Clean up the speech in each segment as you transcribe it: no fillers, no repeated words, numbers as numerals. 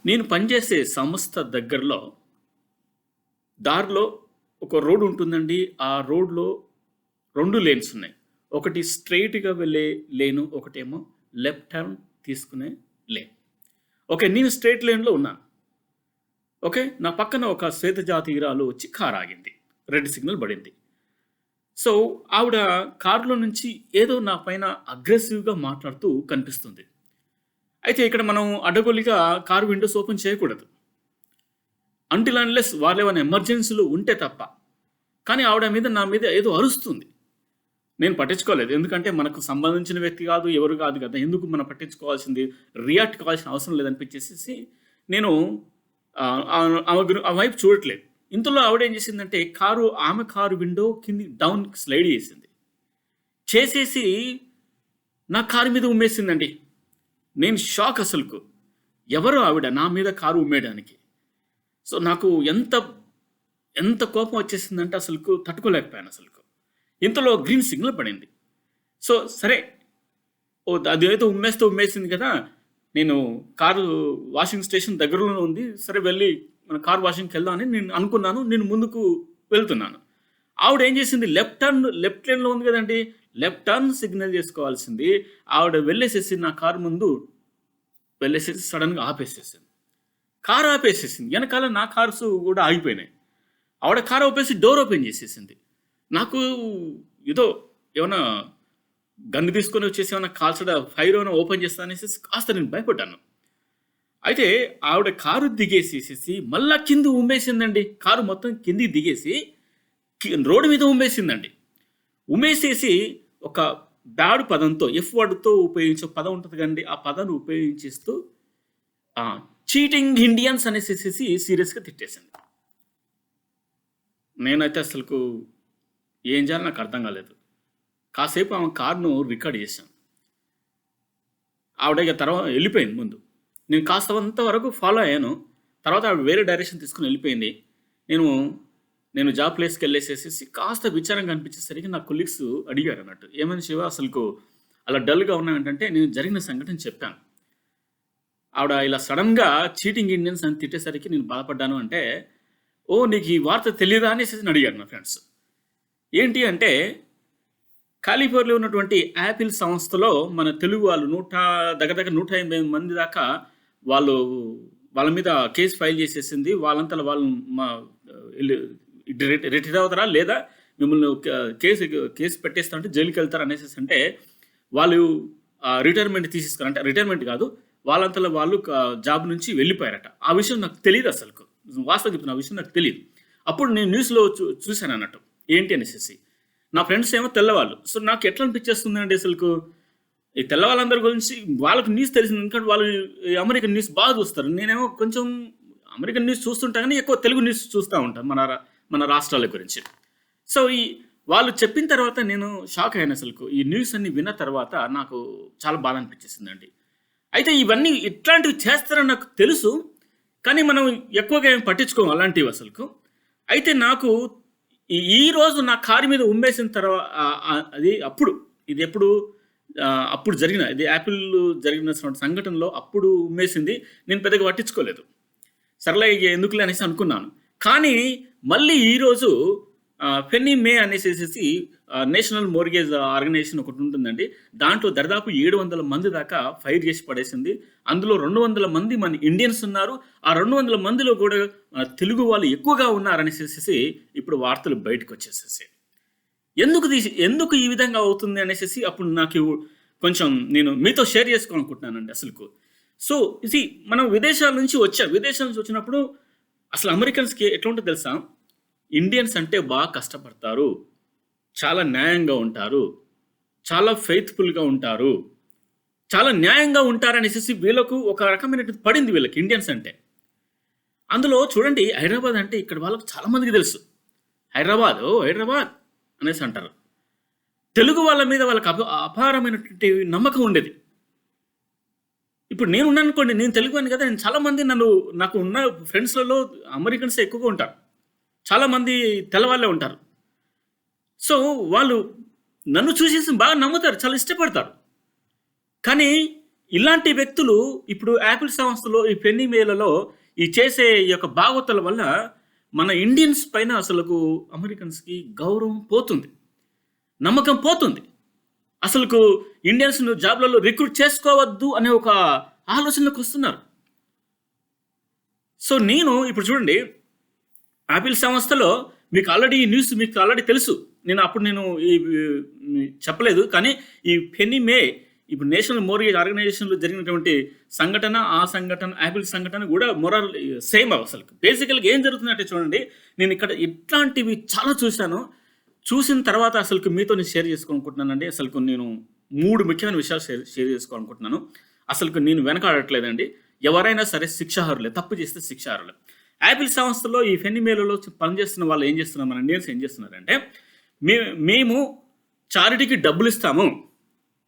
నేను పనిచేసే సంస్థ దగ్గరలో దారిలో ఒక రోడ్ ఉంటుందండి. ఆ రోడ్‌లో 2 లేన్స్ ఉన్నాయి. ఒకటి స్ట్రెయిట్‌గా వెళ్ళే లేను, ఒకటేమో లెఫ్ట్ టర్న్ తీసుకునే లేన్. ఓకే. నేను స్ట్రెయిట్ లేన్‌లో ఉన్నాను. ఓకే. నా పక్కన ఒక శ్వేతజాతీయురాలు వచ్చి కారు ఆగింది. రెడ్ సిగ్నల్ పడింది. సో, ఆవిడ కారులో నుంచి ఏదో నా పైన అగ్రెసివ్‌గా మాట్లాడుతూ కనిపిస్తుంది. అయితే ఇక్కడ మనం అడ్డగోలుగా కారు విండోస్ ఓపెన్ చేయకూడదు. అంటిల్ అన్లెస్ వాళ్ళేమైనా ఎమర్జెన్సీలో ఉంటే తప్ప. కానీ ఆవిడ మీద నా మీద ఏదో అరుస్తుంది. నేను పట్టించుకోలేదు. ఎందుకంటే మనకు సంబంధించిన వ్యక్తి కాదు, ఎవరు కాదు కదా! ఎందుకు మనం పట్టించుకోవాల్సింది, రియాక్ట్ కావాల్సిన అవసరం లేదనిపించేసేసి నేను ఆమె వైపు చూడట్లేదు. ఇంతలో ఆవిడేం చేసిందంటే ఆమె కారు విండో కింది డౌన్ స్లైడ్ చేసింది. చేసేసి నా కారు మీద ఉమ్మేసిందండి. నేను షాక్ అసలుకు. ఎవరో ఆవిడ నా మీద కారు ఉమ్మేయడానికి. సో, నాకు ఎంత కోపం వచ్చేసిందంటే అసలుకు తట్టుకోలేకపోయాను అసలుకు. ఇంతలో గ్రీన్ సిగ్నల్ పడింది. సో, సరే అదేదో ఉమ్మేసింది కదా! నేను కారు వాషింగ్ స్టేషన్ దగ్గరలోనే ఉంది. సరే వెళ్ళి మన కార్ వాషింగ్‌కి వెళ్దామని నేను అనుకున్నాను. నేను ముందుకు వెళ్తున్నాను. ఆవిడ ఏం చేసింది, లెఫ్ట్ లేన్‌లో ఉంది కదండీ! లెఫ్ట్ టర్న్ సిగ్నల్ చేసుకోవాల్సింది. ఆవిడ వెళ్ళేసేసి నా కారు ముందు వెళ్ళేసేసి సడెన్‌గా ఆపేసేసింది. కారు ఆపేసేసింది. వెనకాల నా కార్స్ కూడా ఆగిపోయినాయి. ఆవిడ కారు ఆపేసి డోర్ ఓపెన్ చేసేసింది. నాకు ఏదో ఏమన్నా గన్ తీసుకొని వచ్చేసి ఏమన్నా ఫైర్ ఏమైనా ఓపెన్ చేస్తా అనేసి కాస్త నేను భయపడ్డాను. అయితే ఆవిడ కారు దిగేసేసేసి మళ్ళా కింద ఉమ్మేసిందండి. కారు మొత్తం కిందికి దిగేసి రోడ్డు మీద ఉమ్మేసిందండి. ఉమ్మేసేసి ఒక బ్యాడ్ పదంతో, ఎఫ్ వర్డ్‌తో ఉపయోగించే పదం ఉంటుంది కదండీ! ఆ పదాన్ని ఉపయోగించేస్తూ చీటింగ్ ఇండియన్స్ అనేసేసేసి సీరియస్‌గా తిట్టేసింది. నేనైతే అసలుకు ఏం చేయాలో నాకు అర్థం కాలేదు. కాసేపు ఆమె కారును రికార్డ్ చేశాను. ఆవిడ ఇక తర్వాత వెళ్ళిపోయింది ముందు. నేను కాస్తంత వరకు ఫాలో అయ్యాను. తర్వాత ఆవిడ వేరే డైరెక్షన్ తీసుకొని వెళ్ళిపోయింది. నేను జాబ్ ప్లేస్‌కి వెళ్ళేసేసేసి కాస్త విచారంగా అనిపించేసరికి నా కొలీగ్స్ అడిగారు అన్నట్టు. "ఏమైంది శివ అసలుకు అలా డల్‌గా ఉన్నావేంటంటే" నేను జరిగిన సంఘటన చెప్పాను. ఆవిడ ఇలా సడన్‌గా చీటింగ్ ఇండియన్స్ అని తిట్టేసరికి నేను బాధపడ్డాను అంటే, "ఓహ్! నీకు ఈ వార్త తెలీదా?" అనేసి అడిగారు నా ఫ్రెండ్స్. ఏంటి అంటే కాలిఫోర్నియాలో ఉన్నటువంటి యాపిల్ సంస్థలో మన తెలుగు వాళ్ళు దగ్గర 180 మంది దాకా వాళ్ళ మీద కేసు ఫైల్ చేసేసింది. వాళ్ళంతట వాళ్ళు రిటైర్ అవుతారా లేదా మిమ్మల్ని కేసు పెట్టేస్తా అంటే జైలుకి వెళ్తారు అనేసి అంటే వాళ్ళు రిటైర్మెంట్ తీసేసుకున్నారు. అంటే రిటైర్మెంట్ కాదు, వాళ్ళంతలో వాళ్ళు జాబ్ నుంచి వెళ్ళిపోయారట. ఆ విషయం నాకు తెలియదు అసలు. వాస్తవం చెప్తున్నా, ఆ విషయం నాకు తెలియదు. అప్పుడు నేను న్యూస్లో చూశాను అన్నట్టు ఏంటి అనేసి. నా ఫ్రెండ్స్ ఏమో తెల్లవాళ్ళు. సో, నాకు ఎట్లా అనిపించేస్తుంది అంటే అసలుకు ఈ తెల్లవాళ్ళందరి గురించి వాళ్ళకి న్యూస్ తెలిసింది. ఎందుకంటే వాళ్ళు అమెరికన్ న్యూస్ బాగా చూస్తారు. నేనేమో కొంచెం అమెరికన్ న్యూస్ చూస్తుంటా కానీ ఎక్కువ తెలుగు న్యూస్ చూస్తూ ఉంటాను మన రాష్ట్రాల గురించి. సో, వాళ్ళు చెప్పిన తర్వాత నేను షాక్ అయ్యాను అసలుకు. ఈ న్యూస్ అన్ని విన్న తర్వాత నాకు చాలా బాధ అనిపించేసిందండి. అయితే ఇవన్నీ ఇట్లాంటివి చేస్తారని నాకు తెలుసు. కానీ మనం ఎక్కువగా ఏం పట్టించుకోము అలాంటివి అసలుకు. అయితే నాకు ఈరోజు నా కారు మీద ఉమ్మేసిన తర్వాత అది ఇది ఎప్పుడు అప్పుడు ఇది యాపిల్ జరిగిన సంఘటనలో అప్పుడు ఉమ్మేసింది. నేను పెద్దగా పట్టించుకోలేదు. సర్లే ఎందుకులే అనేసి అనుకున్నాను. కానీ మళ్ళీ ఈరోజు ఫెన్నీ మే అనేసేసి నేషనల్ మోర్గేజ్ ఆర్గనైజేషన్ ఒకటి ఉంటుందండి. దాంట్లో దాదాపు 700 మంది దాకా ఫైర్ చేసి పడేసింది. అందులో 200 మంది మన ఇండియన్స్ ఉన్నారు. ఆ 200 మందిలో కూడా తెలుగు వాళ్ళు ఎక్కువగా ఉన్నారనేసేసి ఇప్పుడు వార్తలు బయటకు వచ్చేసేసి ఎందుకు ఈ విధంగా అవుతుంది అనేసి అప్పుడు నాకు కొంచెం నేను మీతో షేర్ చేసుకోవాలనుకుంటున్నానండి అసలుకు. సో, ఇది మనం విదేశాల నుంచి వచ్చినప్పుడు అసలు అమెరికన్స్కి ఎట్లా ఉంటుందో తెలుసా, ఇండియన్స్ అంటే బాగా కష్టపడతారు, చాలా న్యాయంగా ఉంటారు, చాలా ఫెయిత్ఫుల్గా ఉంటారు, చాలా న్యాయంగా ఉంటారనేసి వీళ్ళకు ఒక రకమైనటువంటి పడింది వీళ్ళకి ఇండియన్స్ అంటే. అందులో చూడండి, హైదరాబాద్ అంటే ఇక్కడ వాళ్ళకు చాలామందికి తెలుసు. హైదరాబాద్ అనేసి అంటారు. తెలుగు వాళ్ళ మీద వాళ్ళకి అపారమైనటువంటి నమ్మకం ఉండేది. ఇప్పుడు నేను ఉన్నాను అనుకోండి, నేను తెలుగు అని కదా, నేను చాలామంది నాకు ఉన్న ఫ్రెండ్స్లలో అమెరికన్స్ ఎక్కువగా ఉంటారు. చాలామంది తెల్లవాళ్ళే ఉంటారు. సో, వాళ్ళు నన్ను చూసేసి బాగా నమ్ముతారు, చాలా ఇష్టపడతారు. కానీ ఇలాంటి వ్యక్తులు ఇప్పుడు యాపిల్ సంస్థలో ఈ పెన్నీ మేలలో ఈ చేసే ఈ యొక్క బాగోతల వల్ల మన ఇండియన్స్ పైన అసలుకు అమెరికన్స్‌కి గౌరవం పోతుంది. నమ్మకం పోతుంది. అసలుకు ఇండియన్స్‌ను జాబ్‌లలో రిక్రూట్ చేసుకోవద్దు అనే ఒక ఆలోచనలోకొస్తున్నారు. సో, నేను ఇప్పుడు చూడండి యాపిల్ సంస్థలో మీకు ఆల్రెడీ తెలుసు. నేను చెప్పలేదు. కానీ ఈ పెన్నీ మే ఇప్పుడు నేషనల్ మోర్గేజ్ ఆర్గనైజేషన్‌లో జరిగినటువంటి ఆ సంఘటన, యాపిల్ సంఘటన కూడా సేమ్ అసలు. బేసికల్‌గా ఏం జరుగుతుందంటే చూడండి, నేను ఇక్కడ ఇట్లాంటివి చాలా చూశాను. చూసిన తర్వాత అసలుకు మీతో నేను షేర్ చేసుకోవాలనుకుంటున్నానండి. అసలుకు నేను 3 ముఖ్యమైన విషయాలు షేర్ చేసుకోవాలనుకుంటున్నాను. అసలుకు నేను వెనకాడట్లేదండి. ఎవరైనా సరే శిక్షార్హులే. తప్పు చేస్తే శిక్షార్హులే. యాపిల్ సంస్థలో ఈ పెన్నీ మేలలో పనిచేస్తున్న వాళ్ళు ఏం చేస్తున్నారు, మన ఇండియన్స్ ఏం చేస్తున్నారంటే, మేము చారిటీకి డబ్బులు ఇస్తాము.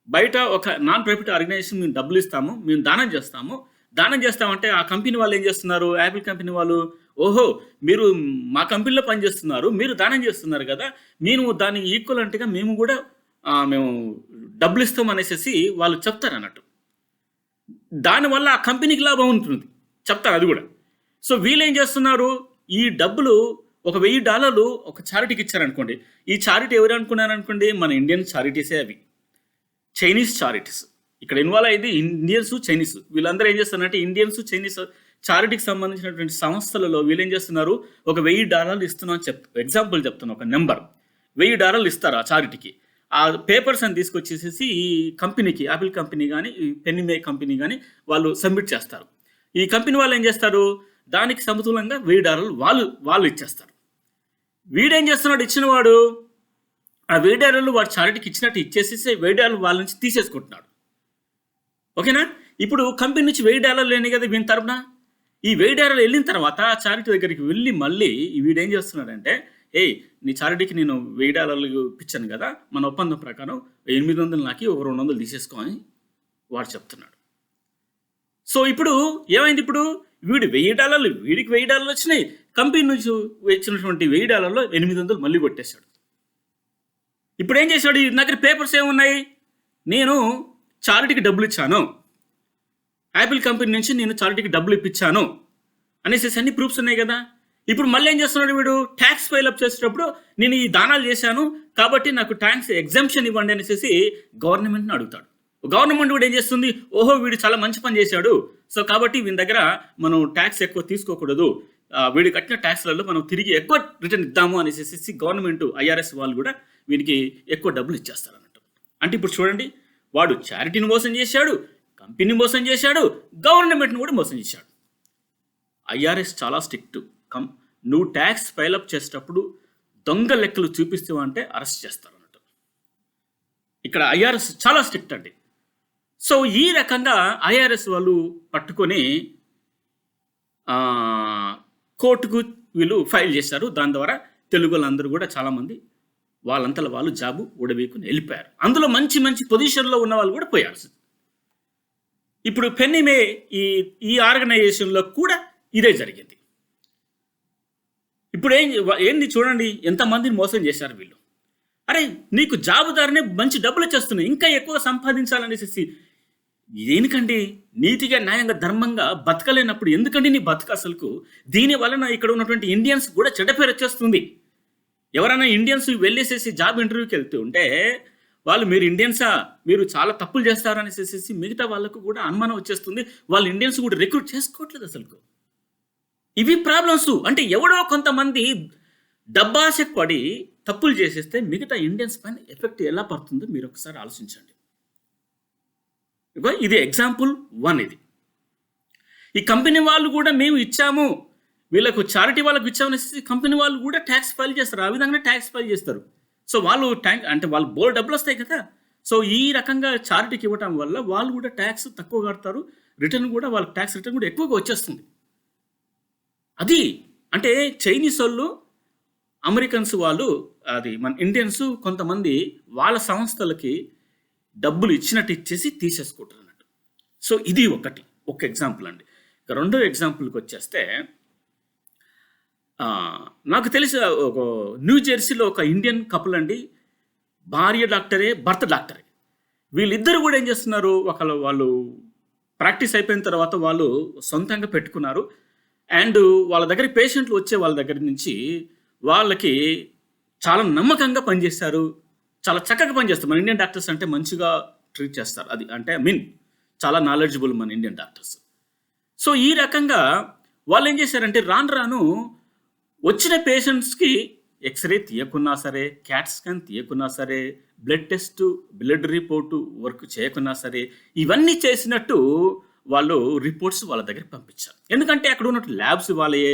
బయట ఒక నాన్ ప్రాఫిట్ ఆర్గనైజేషన్ మేము డబ్బులు ఇస్తాము, మేము దానం చేస్తాము. దానం చేస్తామంటే ఆ కంపెనీ వాళ్ళు ఏం చేస్తున్నారు, యాపిల్ కంపెనీ వాళ్ళు, ఓహో మీరు మా కంపెనీలో పనిచేస్తున్నారు, మీరు దానం చేస్తున్నారు కదా, మేము దానికి ఈక్వలెంట్గా మేము కూడా మేము డబ్బులు ఇస్తాం అనేసి వాళ్ళు చెప్తారు అన్నట్టు. దానివల్ల ఆ కంపెనీకి లాభం ఉంటుంది, చెప్తారు అది కూడా. సో వీళ్ళు ఏం చేస్తున్నారు, ఈ డబ్బులు ఒక $1000 ఒక చారిటీకి ఇచ్చారనుకోండి. ఈ చారిటీ ఎవరు అనుకున్నారనుకోండి, మన ఇండియన్ చారిటీసే అవి. చైనీస్ చారిటీస్ ఇక్కడ ఇన్వాల్వ్ అయ్యింది. ఇండియన్స్, చైనీస్ వీళ్ళందరూ ఏం చేస్తారంటే, ఇండియన్స్, చైనీస్ చారిటీకి సంబంధించినటువంటి సంస్థలలో వీళ్ళు ఏం చేస్తున్నారు, ఒక $1000 ఇస్తున్నాం ఎగ్జాంపుల్ చెప్తున్నా, ఒక నెంబర్ $1000 ఇస్తారు ఆ చారిటీకి. ఆ పేపర్స్ అని తీసుకొచ్చేసేసి ఈ కంపెనీకి, యాపిల్ కంపెనీ కానీ, ఈ పెన్నీ మే కంపెనీ కానీ వాళ్ళు సబ్మిట్ చేస్తారు. ఈ కంపెనీ వాళ్ళు ఏం చేస్తారు, దానికి సమతులంగా $1000 వాళ్ళు ఇచ్చేస్తారు. వీడేం చేస్తున్నాడు, ఇచ్చినవాడు ఆ $1000 వాడు చారిటీకి ఇచ్చినట్టు ఇచ్చేసేసి $1000 వాళ్ళ నుంచి తీసేసుకుంటున్నాడు. ఓకేనా. ఇప్పుడు కంపెనీ నుంచి $1000 లేని కదా వీని తరపున. ఈ $1000 వెళ్ళిన తర్వాత ఆ చారిటీ దగ్గరికి వెళ్ళి మళ్ళీ వీడేం చేస్తున్నాడంటే, నీ చారిటీకి నేను $1000 ఇప్పించాను కదా, మన ఒప్పందం ప్రకారం 800 నాకి ఒక 200 తీసేసుకో అని వాడు చెప్తున్నాడు. సో ఇప్పుడు ఏమైంది, ఇప్పుడు వీడు $1000 వీడికి $1000 వచ్చినాయి, కంపెనీ నుంచి వచ్చినటువంటి $1000లో 800 మళ్ళీ కొట్టేశాడు. ఇప్పుడు ఏం చేశాడు, నా దగ్గర పేపర్స్ ఏమున్నాయి, నేను చారిటీకి డబ్బులు ఇచ్చాను, యాపిల్ కంపెనీ నుంచి నేను చారిటీకి డబ్బులు ఇప్పించాను అనేసి అన్ని ప్రూఫ్స్ ఉన్నాయి కదా. ఇప్పుడు మళ్ళీ ఏం చేస్తున్నాడు వీడు, ట్యాక్స్ ఫైలప్ చేసేటప్పుడు నేను ఈ దానాలు చేశాను కాబట్టి నాకు ట్యాక్స్ ఎగ్జంప్షన్ ఇవ్వండి అనేసి గవర్నమెంట్ని అడుగుతాడు. గవర్నమెంట్ కూడా ఏం చేస్తుంది, ఓహో వీడు చాలా మంచి పని చేశాడు, సో కాబట్టి వీని దగ్గర మనం ట్యాక్స్ ఎక్కువ తీసుకోకూడదు, వీడు కట్టిన ట్యాక్స్లలో మనం తిరిగి ఎక్కువ రిటర్న్ ఇద్దాము అనేసి గవర్నమెంట్ IRS వాళ్ళు కూడా వీనికి ఎక్కువ డబ్బులు ఇచ్చేస్తారు అన్నట్టు. అంటే ఇప్పుడు చూడండి, వాడు చారిటీని మోసం చేశాడు, కంపెనీని మోసం చేశాడు, గవర్నమెంట్ని కూడా మోసం చేశాడు. IRS చాలా స్ట్రిక్ట్. నువ్వు ట్యాక్స్ ఫైలప్ చేసేటప్పుడు దొంగ లెక్కలు చూపిస్తావు అంటే అరెస్ట్ చేస్తారు అన్నట్టు. ఇక్కడ IRS చాలా స్ట్రిక్ట్ అండి. సో ఈ రకంగా IRS వాళ్ళు పట్టుకొని కోర్టుకు వీళ్ళు ఫైల్ చేశారు. దాని ద్వారా తెలుగు వాళ్ళందరూ కూడా చాలామంది వాళ్ళంతలో వాళ్ళు జాబు ఊడబీకుని వెళ్ళిపోయారు. అందులో మంచి మంచి పొజిషన్లో ఉన్న వాళ్ళు కూడా పోయారు. ఇప్పుడు పెన్నీ మే ఈ ఆర్గనైజేషన్లో కూడా ఇదే జరిగింది. ఇప్పుడు ఏంది చూడండి, ఎంతమందిని మోసం చేశారు వీళ్ళు. అరే నీకు జాబుదారునే మంచి డబ్బులు వచ్చేస్తున్నాయి, ఇంకా ఎక్కువ సంపాదించాలనేసి దేనికండి, నీతిగా న్యాయంగా ధర్మంగా బతకలేనప్పుడు ఎందుకండి నీ బతక అసలుకు. దీని వలన ఇక్కడ ఉన్నటువంటి ఇండియన్స్ కూడా చెడ్డ పేరు వచ్చేస్తుంది. ఎవరైనా ఇండియన్స్ వెళ్ళేసేసి జాబ్ ఇంటర్వ్యూకి వెళ్తూ ఉంటే వాళ్ళు మీరు ఇండియన్సా, మీరు చాలా తప్పులు చేస్తారనేసి మిగతా వాళ్ళకు కూడా అనుమానం వచ్చేస్తుంది. వాళ్ళు ఇండియన్స్ కూడా రిక్రూట్ చేసుకోవట్లేదు అసలుకు. ఇవి ప్రాబ్లమ్స్. అంటే ఎవడో కొంతమంది డబ్బాశకు పడి తప్పులు చేసేస్తే మిగతా ఇండియన్స్ పైన ఎఫెక్ట్ ఎలా పడుతుందో మీరు ఒకసారి ఆలోచించండి. ఇది ఎగ్జాంపుల్ 1. ఇది ఈ కంపెనీ వాళ్ళు కూడా మేము ఇచ్చాము, వీళ్ళకు చారిటీ వాళ్ళకు ఇచ్చామనేసి కంపెనీ వాళ్ళు కూడా ట్యాక్స్ ఫైల్ చేస్తారు. ఆ విధంగా ట్యాక్స్ ఫైల్ చేస్తారు. సో వాళ్ళు వాళ్ళు బోల్ డబ్బులు వస్తాయి కదా. సో ఈ రకంగా చారిటీకి ఇవ్వటం వల్ల వాళ్ళు కూడా ట్యాక్స్ తక్కువ కడతారు, రిటర్న్ కూడా వాళ్ళకి ట్యాక్స్ రిటర్న్ కూడా ఎక్కువగా వచ్చేస్తుంది. అది అంటే చైనీస్ వాళ్ళు, అమెరికన్స్ వాళ్ళు, అది మన ఇండియన్స్ కొంతమంది వాళ్ళ సంస్థలకి డబ్బులు ఇచ్చినట్టు ఇచ్చేసి తీసేసుకుంటారు అన్నట్టు. సో ఇది ఒక ఎగ్జాంపుల్ అండి. ఇక రెండో ఎగ్జాంపుల్కి వచ్చేస్తే, నాకు తెలిసి ఒక న్యూ జెర్సీలో ఒక ఇండియన్ కపుల్ అండి, భార్య డాక్టరే, భర్త డాక్టరే. వీళ్ళిద్దరు కూడా ఏం చేస్తున్నారు, వాళ్ళు ప్రాక్టీస్ అయిపోయిన తర్వాత వాళ్ళు సొంతంగా పెట్టుకున్నారు. అండ్ వాళ్ళ దగ్గర పేషెంట్లు వచ్చే వాళ్ళ దగ్గర నుంచి వాళ్ళకి చాలా నమ్మకంగా పనిచేశారు. చాలా చక్కగా పనిచేస్తారు. మన ఇండియన్ డాక్టర్స్ అంటే మంచిగా ట్రీట్ చేస్తారు. అది అంటే చాలా నాలెడ్జబుల్ మన ఇండియన్ డాక్టర్స్. సో ఈ రకంగా వాళ్ళు ఏం చేశారంటే రాను రాను వచ్చిన పేషెంట్స్కి ఎక్స్రే తీయకున్నా సరే, క్యాట్ స్కాన్ తీయకున్నా సరే, blood test, blood report work చేయకున్నా సరే, ఇవన్నీ చేసినట్టు వాళ్ళు రిపోర్ట్స్ వాళ్ళ దగ్గరికి పంపించారు. ఎందుకంటే అక్కడ ఉన్నట్టు ల్యాబ్స్ వాళ్ళయే,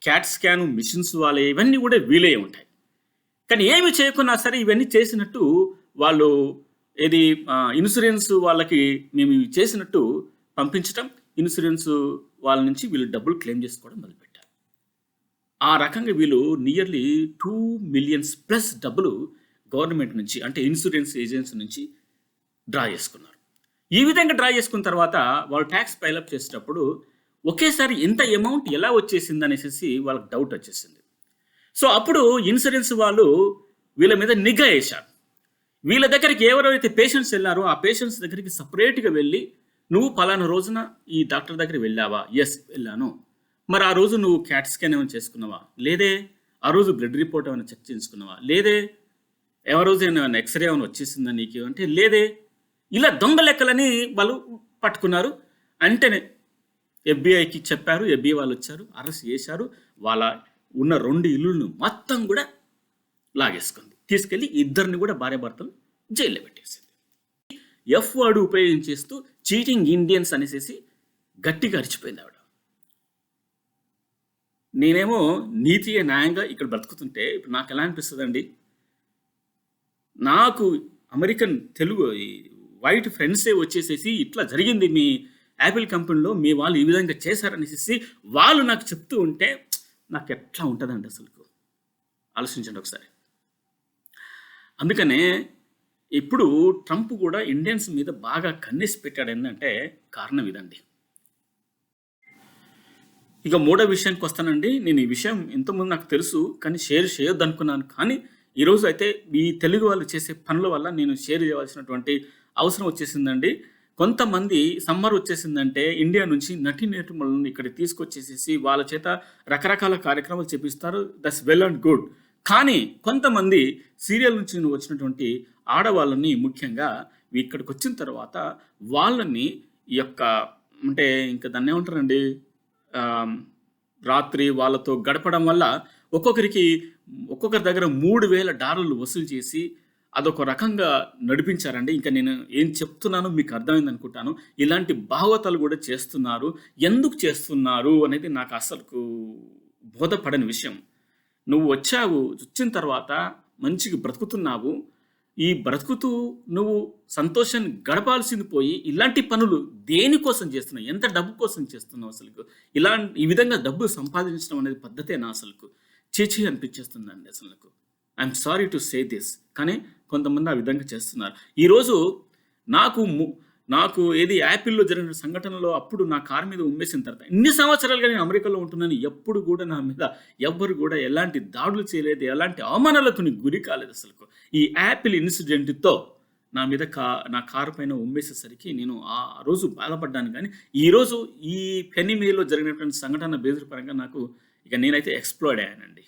క్యాట్ స్కాన్ మిషన్స్ వాళ్ళే, ఇవన్నీ కూడా వీలే ఉంటాయి. కానీ ఏమి చేయకున్నా సరే ఇవన్నీ చేసినట్టు వాళ్ళు ఇది ఇన్సూరెన్స్ వాళ్ళకి మేము ఇవి చేసినట్టు పంపించటం, ఇన్సూరెన్స్ వాళ్ళ నుంచి వీళ్ళు డబ్బులు క్లెయిమ్ చేసుకోవడం మొదలుపెట్టారు. ఆ రకంగా వీళ్ళు నియర్లీ 2 మిలియన్స్ ప్లస్ డబ్బులు గవర్నమెంట్ నుంచి అంటే ఇన్సూరెన్స్ ఏజెన్సీ నుంచి డ్రా చేసుకున్నారు. ఈ విధంగా డ్రా చేసుకున్న తర్వాత వాళ్ళు ట్యాక్స్ పైలప్ చేసేటప్పుడు ఒకేసారి ఇంత అమౌంట్ ఎలా వచ్చేసింది అనేసి వాళ్ళకి డౌట్ వచ్చేసింది. సో అప్పుడు ఇన్సూరెన్స్ వాళ్ళు వీళ్ళ మీద నిఘా వేశారు. వీళ్ళ దగ్గరికి ఎవరైతే పేషెంట్స్ వెళ్ళారో ఆ పేషెంట్స్ దగ్గరికి సపరేట్గా వెళ్ళి, నువ్వు పలానా రోజున ఈ డాక్టర్ దగ్గరికి వెళ్ళావా? ఎస్ వెళ్ళాను. మరి ఆ రోజు నువ్వు క్యాట్ స్కాన్ ఏమైనా చేసుకున్నావా? లేదే. ఆ రోజు బ్లడ్ రిపోర్ట్ ఏమైనా చెక్ చేసుకున్నావా? లేదే. రోజు ఏమైనా ఎక్స్రే ఏమైనా వచ్చేసిందా నీకు అంటే లేదే. ఇలా దొంగ లెక్కలని వాళ్ళు పట్టుకున్నారు. అంటేనే FBI చెప్పారు. FBI వాళ్ళు వచ్చారు, అరెస్ట్ చేశారు. వాళ్ళ ఉన్న 2 ఇల్లులను మొత్తం కూడా లాగేసుకుంది. తీసుకెళ్ళి ఇద్దరిని కూడా భార్యాభర్తలు జైల్లో పెట్టేసింది. ఎఫ్ వర్డ్ ఉపయోగించేస్తూ చీటింగ్ ఇండియన్స్ అనేసి గట్టిగా అరిచిపోయింది ఆవిడ. నేనేమో నీతిగా న్యాయంగా ఇక్కడ బ్రతుకుతుంటే ఇప్పుడు నాకు ఎలా అనిపిస్తుందండి? నాకు అమెరికన్ తెలుగు వైట్ ఫ్రెండ్సే వచ్చేసేసి ఇట్లా జరిగింది మీ యాపిల్ కంపెనీలో, మీ వాళ్ళు ఈ విధంగా చేశారనేసి వాళ్ళు నాకు చెప్తూ ఉంటే నాకు ఎట్లా ఉంటుందండి అసలు? ఆలోచించండి ఒకసారి. అందుకనే ఇప్పుడు ట్రంప్ కూడా ఇండియన్స్ మీద బాగా కన్నేసి పెట్టాడు. ఏంటంటే కారణం ఇదండి. ఇక మూడో విషయానికి వస్తానండి. నేను ఈ విషయం ఇంతకుముందు నాకు తెలుసు కానీ షేర్ చేయొద్దు అనుకున్నాను. కానీ ఈరోజు అయితే ఈ తెలుగు వాళ్ళు చేసే పనుల వల్ల నేను షేర్ చేయవలసినటువంటి అవసరం వచ్చేసిందండి. కొంతమంది సమ్మర్ వచ్చేసిందంటే ఇండియా నుంచి నటీనటులను ఇక్కడ తీసుకొచ్చేసేసి వాళ్ళ చేత రకరకాల కార్యక్రమాలు చేపిస్తారు. That's well and good. కానీ కొంతమంది సీరియల్ నుంచి వచ్చినటువంటి ఆడవాళ్ళని ముఖ్యంగా ఇక్కడికి వచ్చిన తర్వాత వాళ్ళని ఈ యొక్క అంటే ఇంకా దాన్ని ఏమంటారండి, రాత్రి వాళ్ళతో గడపడం వల్ల ఒక్కొక్కరి దగ్గర $3,000 వసూలు చేసి అదొక రకంగా నడిపించారండి. ఇంకా నేను ఏం చెప్తున్నానో మీకు అర్థమైంది అనుకుంటాను. ఇలాంటి భాగవతాలు కూడా చేస్తున్నారు. ఎందుకు చేస్తున్నారు అనేది నాకు అసలు బోధపడని విషయం. నువ్వు వచ్చిన తర్వాత మంచిగా బ్రతుకుతున్నావు. ఈ బ్రతుకుతూ నువ్వు సంతోషాన్ని గడపాల్సింది పోయి ఇలాంటి పనులు దేనికోసం చేస్తున్నావు? ఎంత డబ్బు కోసం చేస్తున్నావు అసలు? ఈ విధంగా డబ్బు సంపాదించడం అనేది పద్ధతేనా అసలు? చీచి అనిపించేస్తుందండి అసలు. I'm sorry to say this. కానీ కొంతమంది ఆ విధంగా చేస్తున్నారు. ఈరోజు నాకు ఏది యాపిల్లో జరిగిన సంఘటనలో అప్పుడు నా కారు మీద ఉమ్మేసిన తర్వాత ఇన్ని సంవత్సరాలుగా నేను అమెరికాలో ఉంటున్నాను. ఎప్పుడు కూడా నా మీద ఎవ్వరు కూడా ఎలాంటి దాడులు చేయలేదు, ఎలాంటి అవమానాలకు గురి కాలేదు అసలు. ఈ యాపిల్ ఇన్సిడెంట్తో నా మీద నా కారు పైన ఉమ్మేసేసరికి నేను ఆ రోజు బాధపడ్డాను. కానీ ఈరోజు ఈ ఫెనీ మేలో జరిగినటువంటి సంఘటన బేస్ పరంగా నాకు నేనైతే ఎక్స్ప్లోర్డ్ అయ్యానండి.